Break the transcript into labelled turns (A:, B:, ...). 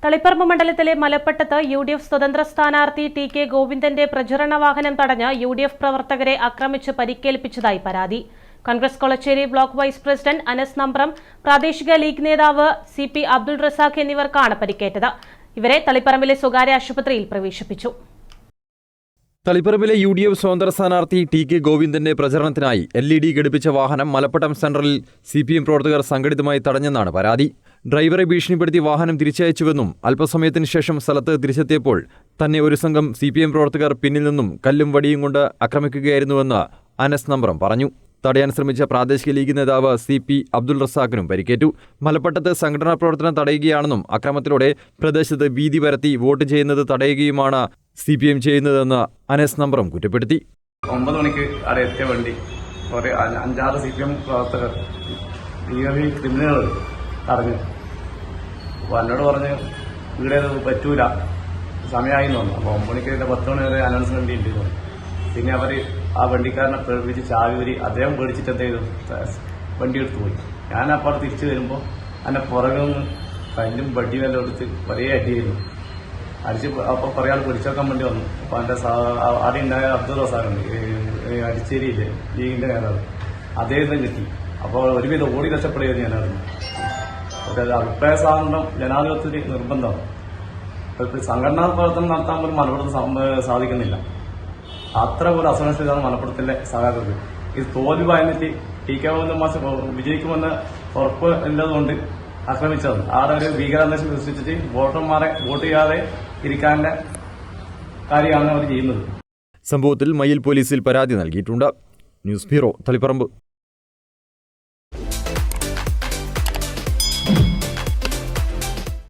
A: തളിപ്പറമ്പ് മണ്ഡലത്തിലെ മലപ്പട്ടത്ത് യു.ഡി.എഫ് സ്വതന്ത്ര സ്ഥാനാർത്ഥി ടി.കെ. ഗോവിന്ദന്റെ പ്രചരണ വാഹനം തടഞ്ഞ് യു.ഡി.എഫ് പ്രവർത്തകരെ ആക്രമിച്ച് പരിക്കേൽപ്പിച്ചതായി പരാതി. Congress Kolacheri block vice president Anas Nambram, പ്രാദേശിക ലീഗ് നേതാവ് സി.പി. അബ്ദുൾ റസാഖ് എന്നിവർക്കാണ് പരിക്കേറ്റത്. ഇവരെ തളിപ്പറമ്പിലെ സ്വകാര്യ ആശുപത്രിയിൽ പ്രവേശിപ്പിച്ചു.
B: തളിപ്പറമ്പിലെ യു.ഡി.എഫ് സ്വതന്ത്ര സ്ഥാനാർത്ഥി ടി.കെ. ഗോവിന്ദന്റെ പ്രചരണത്തിനായി LED ഘടിപ്പിച്ച വാഹനം മലപ്പട്ടം സെൻട്രലിൽ CPM പ്രവർത്തകർ സംഘടിതമായി തടഞ്ഞെന്നാണ് പരാതി. ഡ്രൈവറെ ഭീഷണിപ്പെടുത്തി വാഹനം തിരിച്ചയച്ചുവെന്നും അല്പസമയത്തിന് ശേഷം സ്ഥലത്ത് തിരിച്ചെത്തിയപ്പോൾ തന്നെ ഒരു സംഘം CPM പ്രവർത്തകർ പിന്നിൽ നിന്നും കല്ലും വടിയും കൊണ്ട് ആക്രമിക്കുകയായിരുന്നുവെന്ന് അനസ് നമ്പ്രം പറഞ്ഞു. തടയാൻ ശ്രമിച്ച പ്രാദേശിക ലീഗ് നേതാവ് CP. അബ്ദുൾ റസാഖിനും പരിക്കേറ്റു. മലപ്പട്ടത്ത് സംഘടനാ പ്രവർത്തനം തടയുകയാണെന്നും അക്രമത്തിലൂടെ പ്രദേശത്ത് വീതി പരത്തി വോട്ട് ചെയ്യുന്നത് തടയുകയുമാണ് CPM ചെയ്യുന്നതെന്ന് അനസ് നമ്പ്രം കുറ്റപ്പെടുത്തി.
C: 9 മണിക്ക് അവിടെ എത്തിയ വണ്ടി ഒരു 5-6 CPM പ്രവർത്തകർ ക്രിമിനലുകൾ തടഞ്ഞു. അപ്പോൾ എന്നോട് പറഞ്ഞ് ഇവിടെ പറ്റൂല, സമയമായി തോന്നുന്നു. അപ്പോൾ 9 മണിക്ക് 10 മണി വരെ അനൗൺസ്മെന്റ് ഉണ്ട്. പിന്നെ അവർ ആ വണ്ടിക്കാരനെ പേടിപ്പിച്ച് ചാവി അദ്ദേഹം പേടിച്ചിട്ട് എന്ത് ചെയ്തു, വണ്ടി എടുത്തു പോയി. ഞാൻ അപ്പോൾ തിരിച്ചു വരുമ്പോൾ എന്നെ പുറകെ നിന്ന് കല്ലും വടിയും എല്ലാം എടുത്ത് കുറേ അടിയായിരുന്നു. അടിച്ച് അപ്പോൾ കുറേ ആൾ പിടിച്ചേക്കാൻ വേണ്ടി വന്നു. അപ്പോൾ എൻ്റെ ആദ്യം ഉണ്ടായ അബ്ദുൾ റസാഖുണ്ട്, അടിച്ചേരിയില്ലേ ലീഗിൻ്റെ നേതാവ്, അദ്ദേഹം കിട്ടി. അപ്പോൾ ഒരുവിധം ഓടി രക്ഷപ്പെടുകയെന്ന് ഞാൻ അറിഞ്ഞു. പക്ഷേ അഭിപ്രായ സ്വാതന്ത്ര്യം ജനാധിപത്യത്തിൽ നിർബന്ധമാണ്. സംഘടനാ പ്രവർത്തനം നടത്താൻ പോലും മലപ്പുറത്ത് സാധിക്കുന്നില്ല. അത്ര ഒരു അസഹിഷ്ണുതയാണ് മലപ്പുറത്തിന്റെ സഹകരണം. ഇത് തോൽവി ഭയന്നിട്ട് ടി.കെ. ഗോവിന്ദൻ മാസ്റ്റർ വിജയിക്കുമെന്ന് ഉറപ്പ് ഉള്ളതുകൊണ്ട് ആക്രമിച്ചത്. ആടെ ഒരു ഭീകരാന്തരീക്ഷം സൃഷ്ടിച്ചിട്ട് വോട്ടർമാരെ വോട്ട് ചെയ്യാതെ ഇരിക്കാനുള്ള കാര്യമാണ് അവർ ചെയ്യുന്നത്.
B: സംഭവത്തിൽ മയിൽ പോലീസിൽ പരാതി നൽകിയിട്ടുണ്ട്. News bureau, Taliparamba.